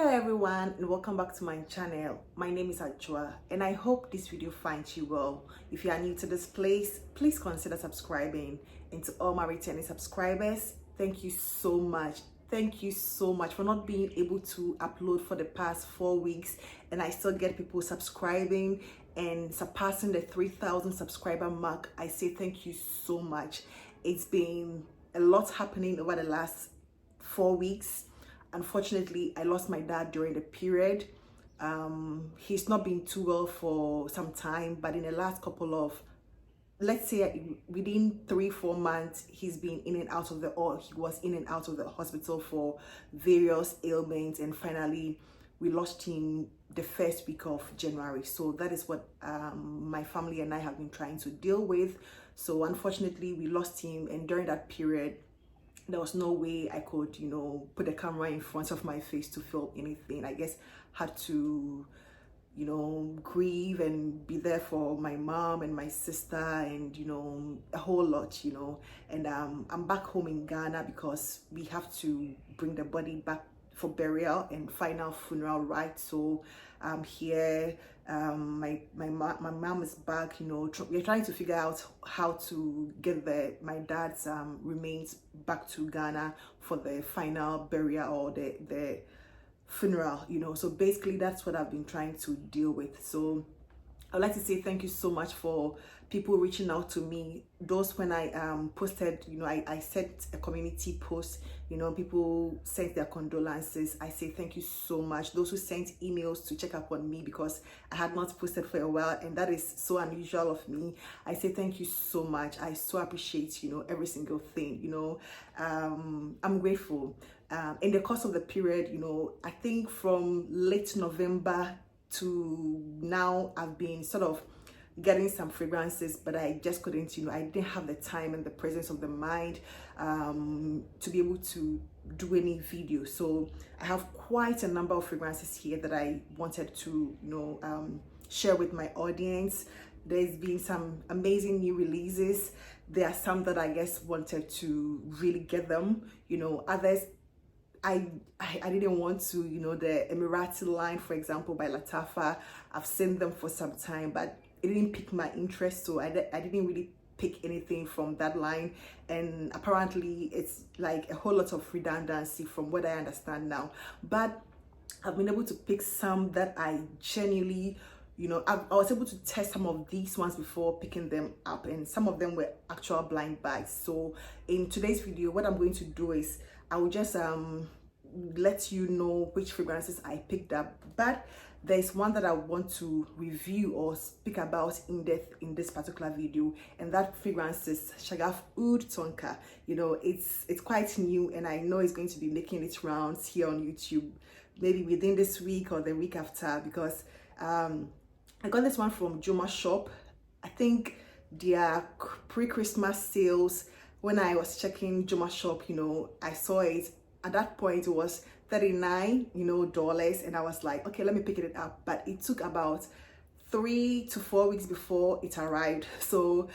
Hello everyone and welcome back to my channel. My name is Ajwa and I hope this video finds you well. If you are new to this place, please consider subscribing. And to all my returning subscribers, thank you so much. Thank you so much for not being able to upload for the past 4 weeks, and I still get people subscribing and surpassing the 3,000 subscriber mark. I say thank you so much. It's been a lot happening over the last 4 weeks. Unfortunately, I lost my dad during the period. He's not been too well for some time, but in the last couple of, let's say within 3-4 months, he's been in and out of he was in and out of the hospital for various ailments, and finally we lost him the first week of January. So that is what my family and I have been trying to deal with. So unfortunately, we lost him, and during that period, there was no way I could, put a camera in front of my face to film anything. I guess had to, grieve and be there for my mom and my sister and, a whole lot, And I'm back home in Ghana because we have to bring the body back for burial and final funeral rites. So I'm here. My mom is back. We're trying to figure out how to get my dad's remains back to Ghana for the final burial or the funeral. So basically that's what I've been trying to deal with. So I'd like to say thank you so much for people reaching out to me. Those when I posted, I sent a community post, people sent their condolences. I say thank you so much. Those who sent emails to check up on me because I had not posted for a while, and that is so unusual of me. I say thank you so much. I so appreciate, every single thing, I'm grateful. In the course of the period, I think from late November to now, I've been sort of getting some fragrances, but I just couldn't, I didn't have the time and the presence of the mind to be able to do any video. So I have quite a number of fragrances here that I wanted to, share with my audience. There's been some amazing new releases. There are some that I guess wanted to really get them, others I didn't want to, the Emirati line, for example, by Latafa. I've seen them for some time, but it didn't pique my interest, so I didn't really pick anything from that line. And apparently it's like a whole lot of redundancy from what I understand now. But I've been able to pick some that I genuinely, I was able to test some of these ones before picking them up, and some of them were actual blind buys. So in today's video, what I'm going to do is I will just let you know which fragrances I picked up, but there's one that I want to review or speak about in depth in this particular video, and that fragrance is Shagaf Oud Tonka. It's quite new, and I know it's going to be making its rounds here on YouTube, maybe within this week or the week after, because I got this one from Joma Shop. I think their pre-Christmas sales, when I was checking Joma Shop, I saw it. At that point, it was $39, dollars, and I was like, okay, let me pick it up. But it took about 3 to 4 weeks before it arrived. So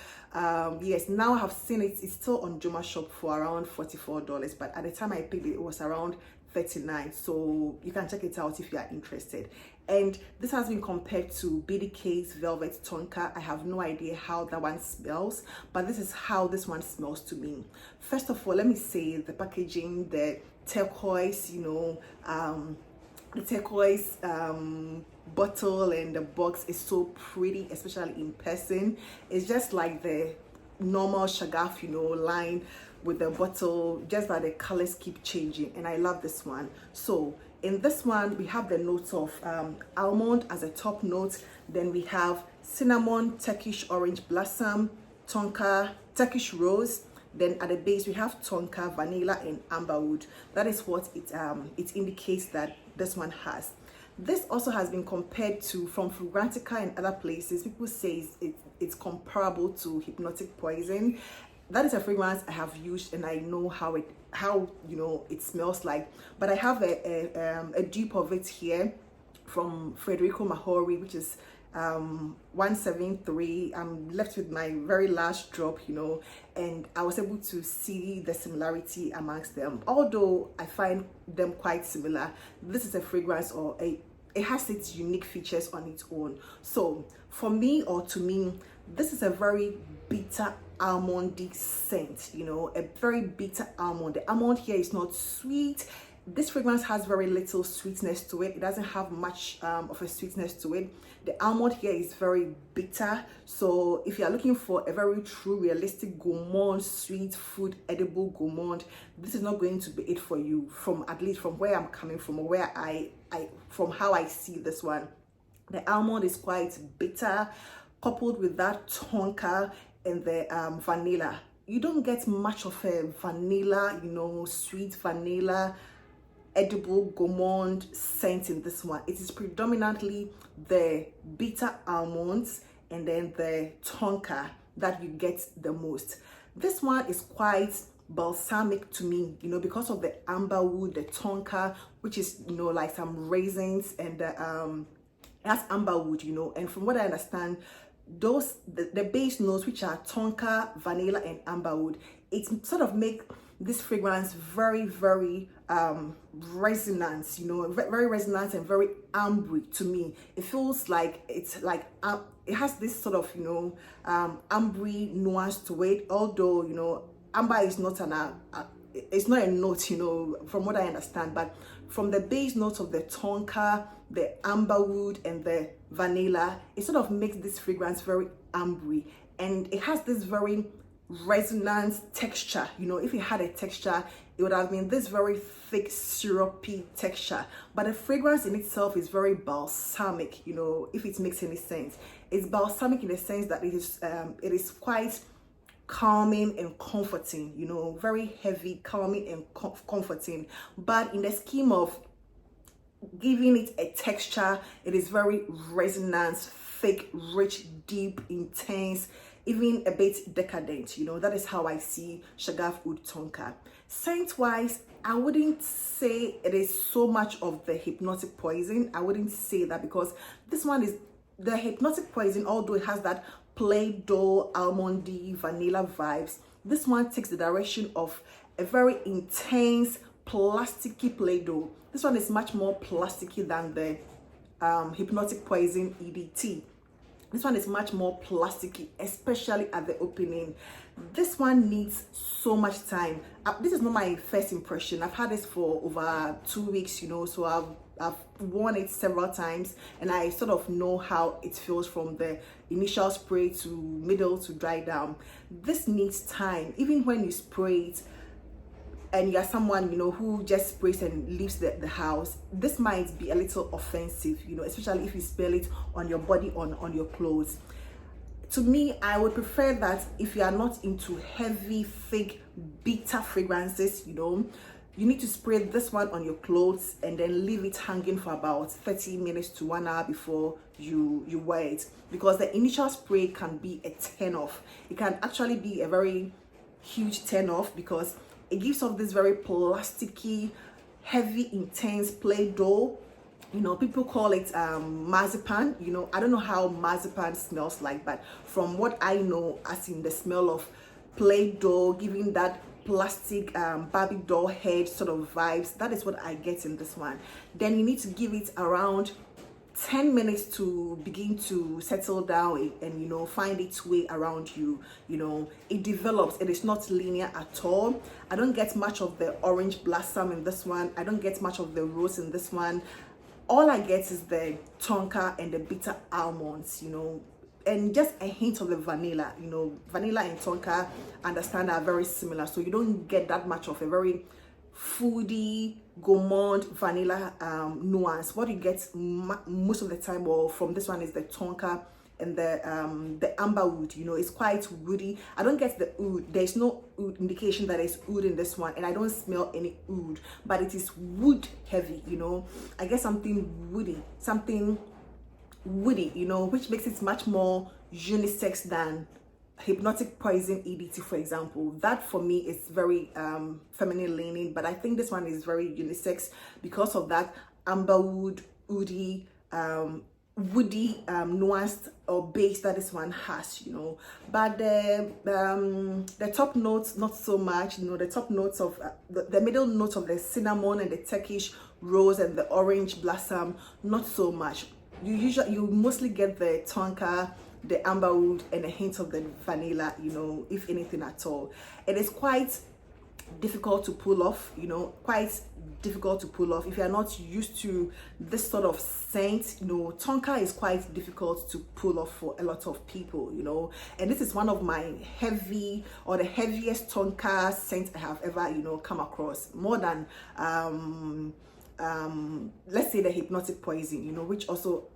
yes, now I have seen it. It's still on Joma Shop for around $44, but at the time I picked it, it was around $39. So you can check it out if you are interested. And this has been compared to BDK's Velvet Tonka. I have no idea how that one smells, but this is how this one smells to me. First of all, let me say the packaging, the turquoise, the turquoise bottle and the box is so pretty, especially in person. It's just like the normal Shaghaf, line with the bottle, just that the colors keep changing, and I love this one. So in this one, we have the notes of almond as a top note. Then we have cinnamon, Turkish orange blossom, tonka, Turkish rose. Then at the base, we have tonka, vanilla, and amberwood. That is what it indicates that this one has. This also has been compared to, from Fragrantica and other places, people say it's comparable to Hypnotic Poison. That is a fragrance I have used, and I know how it smells like. But I have a dupe of it here from Federico Mahori, which is 173. I'm left with my very last drop, and I was able to see the similarity amongst them. Although I find them quite similar, this is a fragrance it has its unique features on its own. So for me, or to me, this is a very bitter almondy scent, a very bitter almond. The almond here is not sweet. This fragrance has very little sweetness to it. It doesn't have much of a sweetness to it. The almond here is very bitter. So if you are looking for a very true, realistic gourmand, sweet food, edible gourmand, this is not going to be it for you, at least from where I'm coming from, or where from how I see this one. The almond is quite bitter, coupled with that tonka and the vanilla. You don't get much of a vanilla, sweet vanilla, edible gourmand scent in this one. It is predominantly the bitter almonds and then the tonka that you get the most. This one is quite balsamic to me, because of the amberwood, the tonka, which is like some raisins, and that's amberwood, and from what I understand, the base notes, which are tonka, vanilla, and amberwood, it sort of make this fragrance very, very resonant, very resonant and very ambery to me. It feels like it's like it has this sort of ambery nuance to it, although amber is not it's not a note, from what I understand, but from the base notes of the tonka, the amberwood, and the vanilla, it sort of makes this fragrance very ambery, and it has this very resonant texture. If it had a texture, it would have been this very thick syrupy texture, but the fragrance in itself is very balsamic. If it makes any sense, it's balsamic in the sense that it is quite calming and comforting, very heavy, calming and comforting, but in the scheme of giving it a texture, it is very resonant, thick, rich, deep, intense, even a bit decadent. That is how I see Shagaf Oud Tonka. Scent wise, I wouldn't say it is so much of the hypnotic poison. I wouldn't say that, because this one is the hypnotic poison, although it has that Play-Doh, almondy, vanilla vibes. This one takes the direction of a very intense, plasticky Play-Doh. This one is much more plasticky than the hypnotic poison EDT. This one is much more plasticky, especially at the opening. This one needs so much time. This is not my first impression. I've had this for over 2 weeks, so I've worn it several times, and I sort of know how it feels from the initial spray to middle to dry down. This needs time. Even when you spray it and you're someone who just sprays and leaves the house, this might be a little offensive, especially if you smell it on your body, on your clothes. To me, I would prefer that if you are not into heavy, thick, bitter fragrances, you need to spray this one on your clothes and then leave it hanging for about 30 minutes to 1 hour before you wear it, because the initial spray can be a turn off. It can actually be a very huge turn off, because it gives off this very plasticky, heavy, intense Play-Doh. People call it marzipan. I don't know how marzipan smells like, but from what I know, as in the smell of Play-Doh, giving that plastic Barbie doll head sort of vibes, that is what I get in this one. Then you need to give it around 10 minutes to begin to settle down and find its way around you. It develops. It is not linear at all. I don't get much of the orange blossom in this one. I don't get much of the rose in this one. All I get is the tonka and the bitter almonds, and just a hint of the vanilla. Vanilla and tonka, I understand, are very similar, so you don't get that much of a very foodie, gourmand vanilla nuance. What you get most of the time, or from this one, is the tonka and the amberwood. It's quite woody. I don't get the oud. There's no oud indication that there's oud in this one, and I don't smell any oud, but it is wood heavy. I get something woody, which makes it much more unisex than hypnotic poison EDT, for example. That for me is very feminine leaning, but I think this one is very unisex because of that amberwood, woody woody nuanced or base that this one has, you know. But the top notes not so much, you know. The top notes of the middle notes of the cinnamon and the Turkish rose and the orange blossom, not so much. You mostly get the tonka, the amberwood, and a hint of the vanilla, you know, if anything at all. It is quite difficult to pull off, you know, quite difficult to pull off if you're not used to this sort of scent. You know, tonka is quite difficult to pull off for a lot of people, you know. And this is one of my the heaviest tonka scent I have ever, you know, come across, more than let's say the hypnotic poison, you know, which also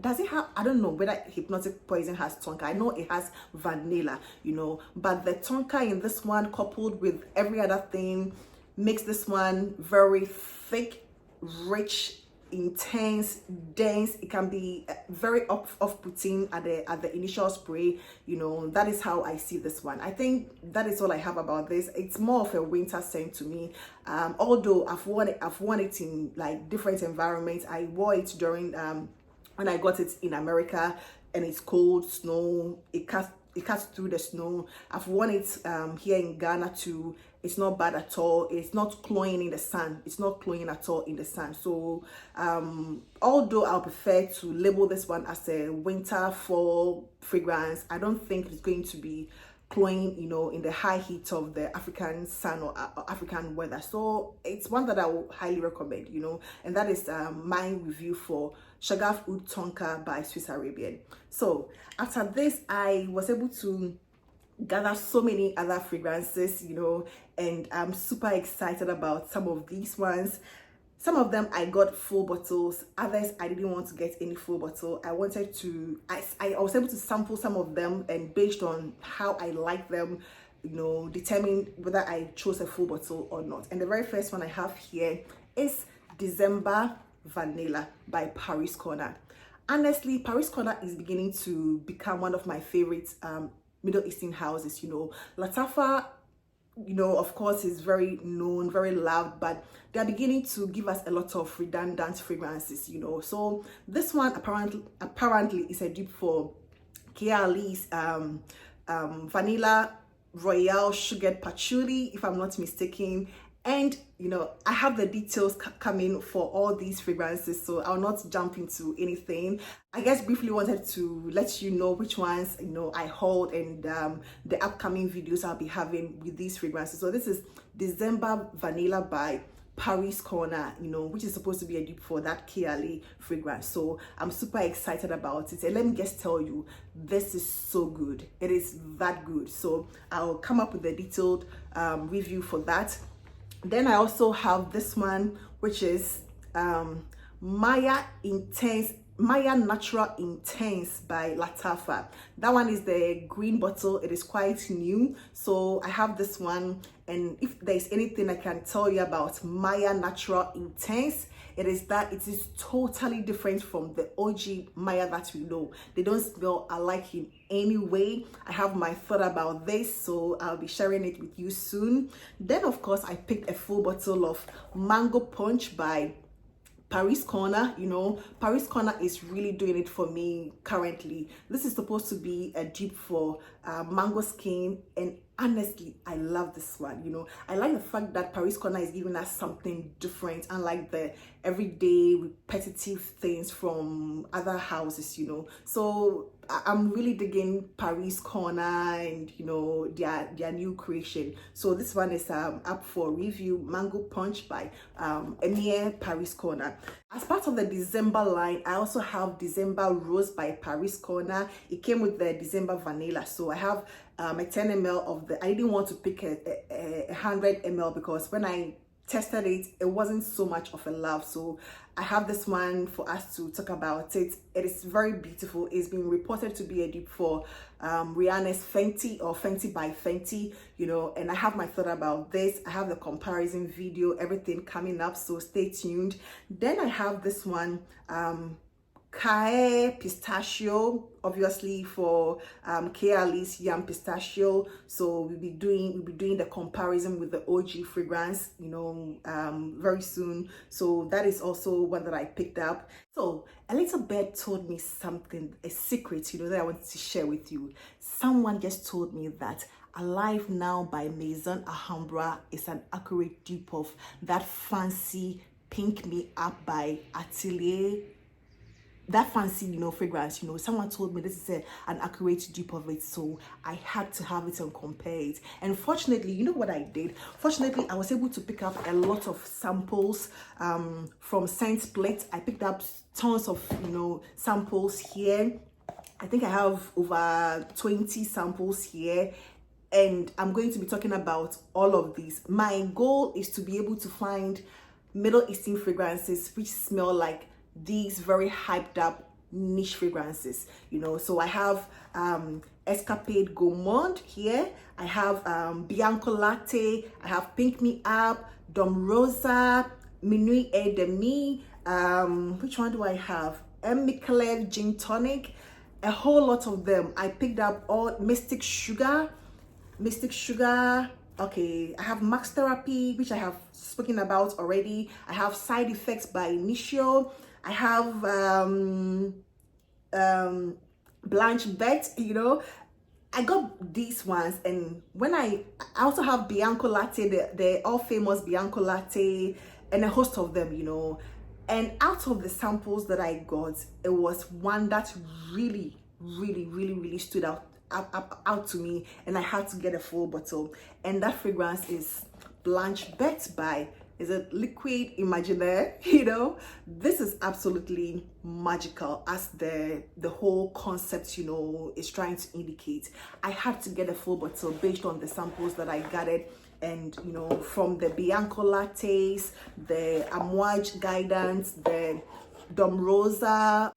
does it have, I don't know whether hypnotic poison has tonka. I know it has vanilla, you know, but the tonka in this one, coupled with every other thing, makes this one very thick, rich, intense, dense. It can be very off-putting at the initial spray, you know. That is how I see this one. I think that is all I have about this. It's more of a winter scent to me, although I've worn it in like different environments. I wore it during when I got it in America, and it's cold, snow, it cuts through the snow. I've worn it here in Ghana too. It's not bad at all. It's not cloying in the sun. It's not cloying at all in the sun. So although I'll prefer to label this one as a winter fall fragrance, I don't think it's going to be cloying, you know, in the high heat of the African sun or African weather. So it's one that I will highly recommend, you know. And that is my review for Shagaf Oud Tonka by Swiss Arabian. So after this, I was able to gather so many other fragrances, you know, and I'm super excited about some of these ones. Some of them I got full bottles, others I didn't want to get any full bottle. I wanted to, I was able to sample some of them, and based on how I like them, you know, determine whether I chose a full bottle or not. And the very first one I have here is December Vanilla by Paris Corner. Honestly, Paris Corner is beginning to become one of my favorite Middle Eastern houses, you know. Latafa, you know, of course, is very known, very loved, but they're beginning to give us a lot of redundant fragrances, you know. So this one apparently is a dupe for Kiali's Vanilla Royale Sugared Patchouli, if I'm not mistaken. And you know, I have the details coming for all these fragrances, so I'll not jump into anything. I guess briefly wanted to let you know which ones, you know, I hold, and the upcoming videos I'll be having with these fragrances. So this is December Vanilla by Paris Corner, you know, which is supposed to be a dupe for that Kiali fragrance. So I'm super excited about it, and let me just tell you, this is so good. It is that good. So I'll come up with a detailed review for that. Then I also have this one, which is Maya Natural Intense by Latafa. That one is the green bottle. It is quite new, so I have this one. And if there's anything I can tell you about Maya Natural Intense, it is that it is totally different from the OG Maya that we know. They don't smell alike in any way. I have my thought about this, so I'll be sharing it with you soon. Then of course I picked a full bottle of Mango Punch by Paris Corner. You know, Paris Corner is really doing it for me currently. This is supposed to be a dupe for Mango Skin, and honestly, I love this one. You know, I like the fact that Paris Corner is giving us something different, unlike the everyday repetitive things from other houses, you know. So I'm really digging Paris Corner and, you know, their new creation. So this one is up for review, Mango Punch by Emir Paris Corner. As part of the December line, I also have December Rose by Paris Corner. It came with the December Vanilla, so I have a 10 ml of the, I didn't want to pick a 100 ml because when I tested it, it wasn't so much of a love. So I have this one for us to talk about it. It is very beautiful. It's been reported to be a dupe for Rihanna's Fenty, or Fenty by Fenty, you know, and I have my thought about this. I have the comparison video, everything coming up, so stay tuned. Then I have this one, Kae pistachio, obviously for KL's yam pistachio. So we'll be doing the comparison with the OG fragrance, you know, very soon. So that is also one that I picked up. So a little bird told me something, a secret, you know, that I wanted to share with you. Someone just told me that Alive Now by Maison Alhambra is an accurate dupe of that fancy Pink Me Up by Atelier, that fancy, you know, fragrance. You know, someone told me this is an accurate dupe of it, so I had to have it and compare it. And fortunately, you know what I did? Fortunately, I was able to pick up a lot of samples from Scent Plate. I picked up tons of, you know, samples here. I think I have over 20 samples here, and I'm going to be talking about all of these. My goal is to be able to find Middle Eastern fragrances which smell like these very hyped up niche fragrances, you know. So I have Escapade Gourmand here, I have Bianco Latte, I have Pink Me Up, Dom Rosa, Minuit et Demi, which one do I have? M. Michelet Gin Tonic, a whole lot of them. I picked up all Mystic Sugar. Okay, I have Max Therapy, which I have spoken about already. I have Side Effects by Initio. I have Blanche Bet, you know. I got these ones, and when I also have Bianco Latte, the all famous Bianco Latte, and a host of them, you know. And out of the samples that I got, it was one that really stood out to me, and I had to get a full bottle. And that fragrance is Blanche Bet by, is it Liquid Imaginaire? You know, this is absolutely magical, as the whole concept, you know, is trying to indicate. I had to get a full bottle based on the samples that I gathered, and you know, from the Bianco Lattes, the Amouage Guidance, the Dom Rosa,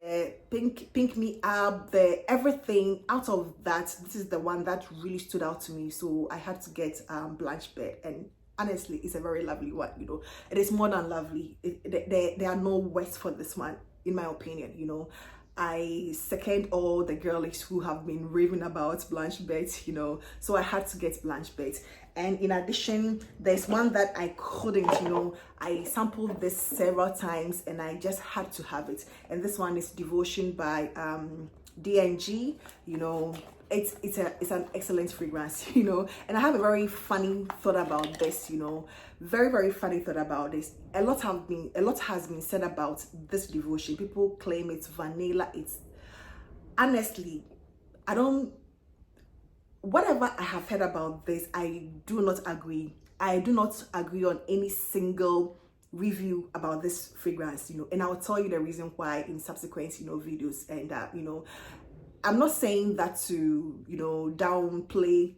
Pink Me Up, the everything. Out of that, this is the one that really stood out to me, so I had to get Blanche Bet. And honestly, it's a very lovely one, you know. It is more than lovely. There are no words for this one, in my opinion, you know. I second all the girlies who have been raving about Blanche Bet, you know, so I had to get Blanche Bet. And in addition, there's one that I couldn't, you know, I sampled this several times and I just had to have it. And this one is Devotion by DNG, you know. It's an excellent fragrance, you know. And I have a very funny thought about this, you know, very funny thought about this. A lot has been said about this Devotion. People claim it's vanilla. It's honestly, whatever I have heard about this, I do not agree. I do not agree on any single review about this fragrance, you know, and I'll tell you the reason why in subsequent, you know, videos. And you know, I'm not saying that to, you know, downplay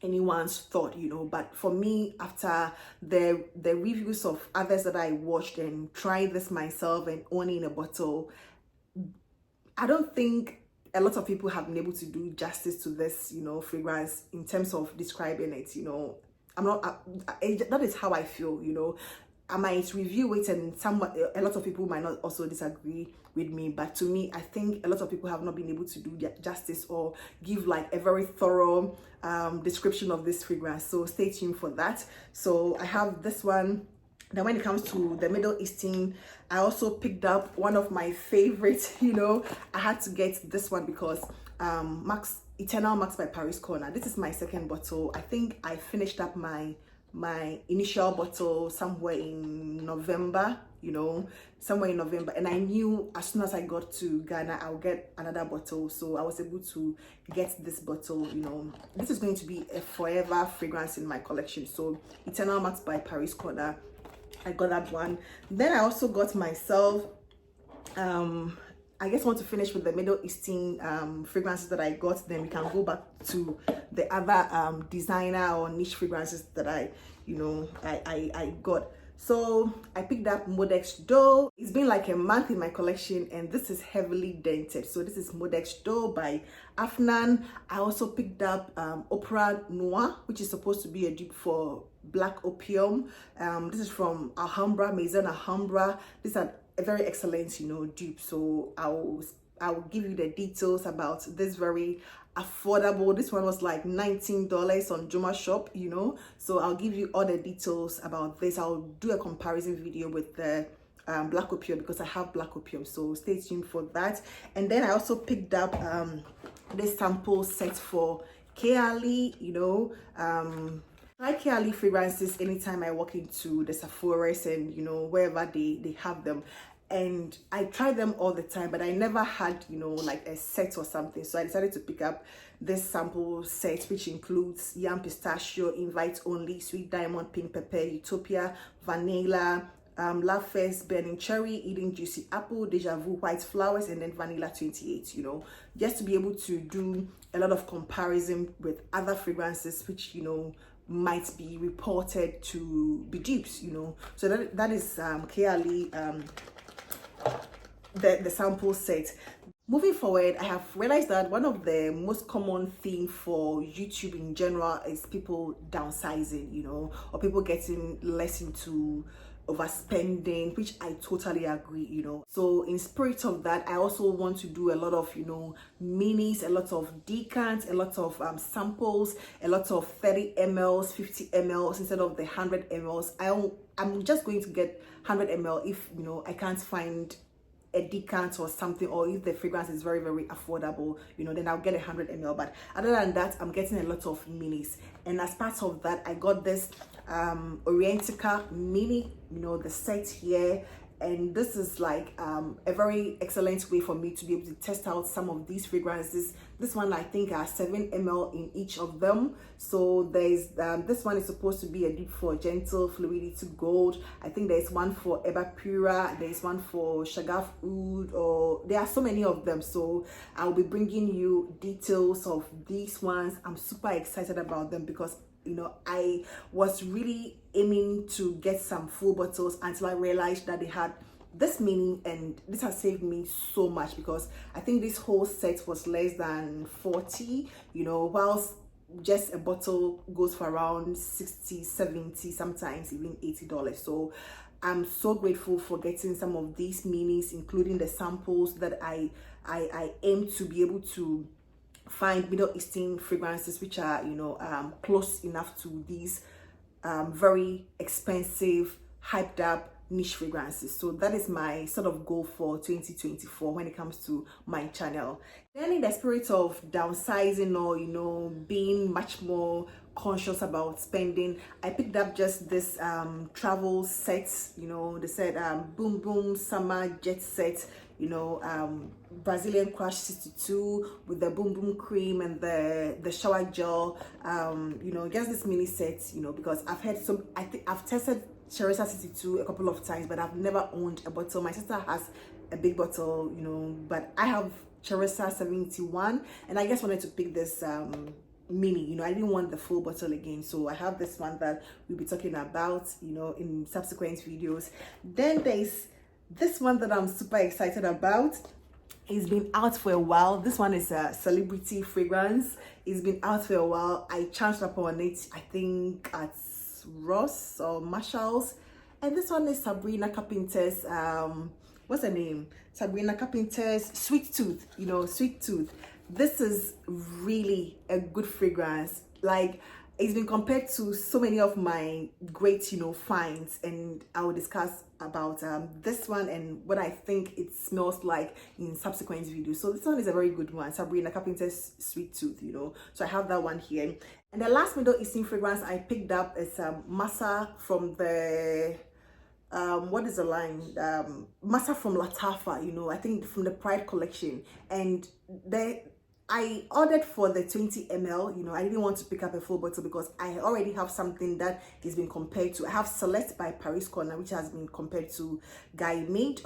anyone's thought, you know, but for me, after the reviews of others that I watched and tried this myself and owning a bottle, I don't think a lot of people have been able to do justice to this, you know, fragrance in terms of describing it, you know. That is how I feel, you know. I might review it and a lot of people might not also disagree with me, but to me, I think a lot of people have not been able to do justice or give like a very thorough description of this fragrance. So stay tuned for that. So I have this one. Then when it comes to the Middle Eastern, I also picked up one of my favorites, you know. I had to get this one because Eternal Max by Paris Corner. This is my second bottle. I think I finished up my initial bottle somewhere in November, you know, and I knew as soon as I got to Ghana I'll get another bottle, so I was able to get this bottle, you know. This is going to be a forever fragrance in my collection. So Eternal Max by Paris Corner, I got that one. Then I also got myself I just want to finish with the Middle Eastern fragrances that I got, then we can go back to the other designer or niche fragrances that I got. So I picked up Modex Dough. It's been like a month in my collection, and this is heavily dented. So this is Modex Dough by Afnan. I also picked up Opera Noir, which is supposed to be a dupe for Black Opium. This is from Alhambra, Maison Alhambra. This is a very excellent, you know, dupe. So I'll give you the details about this very affordable. This one was like $19 on Juma Shop, you know. So I'll give you all the details about this. I'll do a comparison video with the black opium because I have black opium, so stay tuned for that. And then I also picked up this sample set for Kayali, you know. I like Kayali fragrances anytime I walk into the Sephora's and, you know, wherever they have them. And I try them all the time, but I never had, you know, like a set or something. So I decided to pick up this sample set, which includes Yam Pistachio, Invite Only, Sweet Diamond, Pink Pepper, Utopia, Vanilla, Love Fest, Burning Cherry, Eating Juicy Apple, Deja Vu, White Flowers, and then Vanilla 28, you know, just to be able to do a lot of comparison with other fragrances, which, you know, might be reported to be dupes, you know. So that is Kayali, the sample set. Moving forward, I have realized that one of the most common theme for YouTube in general is people downsizing, you know, or people getting less into overspending, which I totally agree, you know. So in spirit of that, I also want to do a lot of, you know, minis, a lot of decants, a lot of samples, a lot of 30 mls, 50 mls instead of the 100 mls. I'm just going to get 100 ml if, you know, I can't find a decant or something, or if the fragrance is very, very affordable, you know, then I'll get 100 ml. But other than that, I'm getting a lot of minis. And as part of that, I got this Orientica mini, you know, the set here. And this is like a very excellent way for me to be able to test out some of these fragrances. This one, I think, are 7 ml in each of them. So there's this one is supposed to be a deep for gentle fluidity gold. I think there's one for Eba Pura, there's one for Shagaf Oud, or there are so many of them. So I'll be bringing you details of these ones. I'm super excited about them because, you know, I was really aiming to get some full bottles until I realized that they had this mini, and this has saved me so much because I think this whole set was less than 40, you know, whilst just a bottle goes for around 60, 70, sometimes even $80. So I'm so grateful for getting some of these minis, including the samples that I aim to be able to find Middle Eastern fragrances which are, you know, close enough to these very expensive, hyped up niche fragrances. So that is my sort of goal for 2024 when it comes to my channel. Then in the spirit of downsizing, or, you know, being much more conscious about spending, I picked up just this travel sets, you know, they said Boom Boom Summer Jet Set, you know, Brazilian Crush 62 with the Boom Boom cream and the shower gel, you know, just this mini set, you know, because I've had some, I think I've tested Cherissa 62 a couple of times, but I've never owned a bottle. My sister has a big bottle, you know, but I have Cherissa 71, and I just wanted to pick this mini, you know. I didn't want the full bottle again, so I have this one that we'll be talking about, you know, in subsequent videos. Then there's this one that I'm super excited about. It's been out for a while. This one is a celebrity fragrance. It's been out for a while. I chanced upon it, I think at Ross or Marshall's, and this one is Sabrina Carpenter's what's her name, Sabrina Carpenter's Sweet Tooth, you know, Sweet Tooth. This is really a good fragrance. Like, it's been compared to so many of my great, you know, finds, and I will discuss about this one and what I think it smells like in subsequent videos. So this one is a very good one, Sabrina Carpenter's Sweet Tooth, you know. So I have that one here. And the last Middle Eastern fragrance I picked up is Massa from the what is the line, Massa from Latafa, you know, I think from the Pride collection. And I ordered for the 20 ml, you know. I didn't want to pick up a full bottle because I already have something that is being compared to. I have Select by Paris Corner, which has been compared to Guy Med,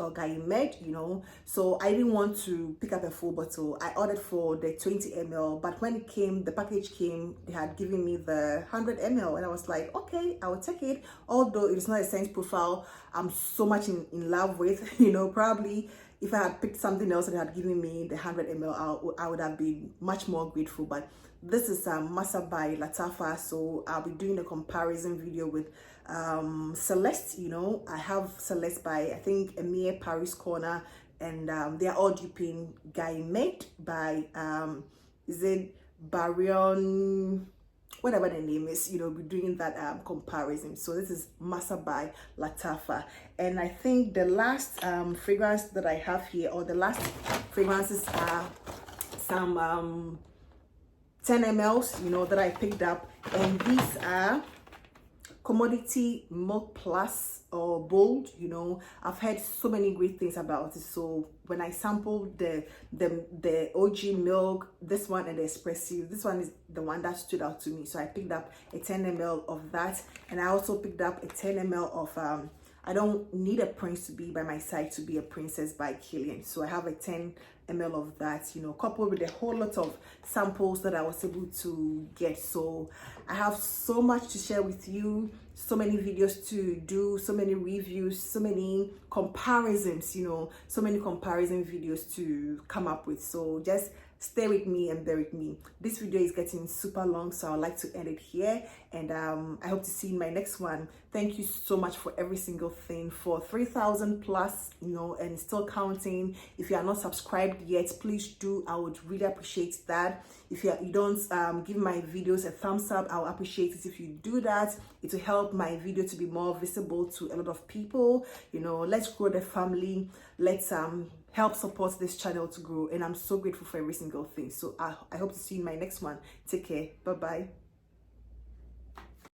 you know. So I didn't want to pick up a full bottle. I ordered for the 20 ml, but when it came, the package came, they had given me the 100 ml, and I was like, okay, I will take it. Although it's not a scent profile I'm so much in love with, you know. Probably if I had picked something else that had given me the 100 ml, I would have been much more grateful. But this is Massa by Latafa, so I'll be doing a comparison video with Celeste. You know, I have Celeste by, I think, Emir Paris Corner, and they are all duping Guy made by is it Barion, whatever the name is, you know, we're doing that comparison. So this is Masa by Latafa, and I think the last fragrance that I have here, or the last fragrances, are some 10 mls, you know, that I picked up, and these are Commodity Milk Plus or Bold. You know, I've heard so many great things about it. So when I sampled the OG milk, this one, and the espresso, this one is the one that stood out to me. So I picked up a 10 ml of that, and I also picked up a 10 ml of I don't need a prince to be by my side to be a princess by Killian. So I have a 10 ml of that, you know, coupled with a whole lot of samples that I was able to get. So I have so much to share with you, so many videos to do, so many reviews, so many comparisons, you know, so many comparison videos to come up with. So just stay with me and bear with me. This video is getting super long, so I'd like to end it here, and I hope to see you in my next one. Thank you so much for every single thing, for 3,000 plus, you know, and still counting. If you are not subscribed yet, please do. I would really appreciate that. If you don't give my videos a thumbs up, I'll appreciate it if you do that. It will help my video to be more visible to a lot of people. You know, let's grow the family. Let's help support this channel to grow, and I'm so grateful for every single thing. So I hope to see you in my next one. Take care. Bye bye.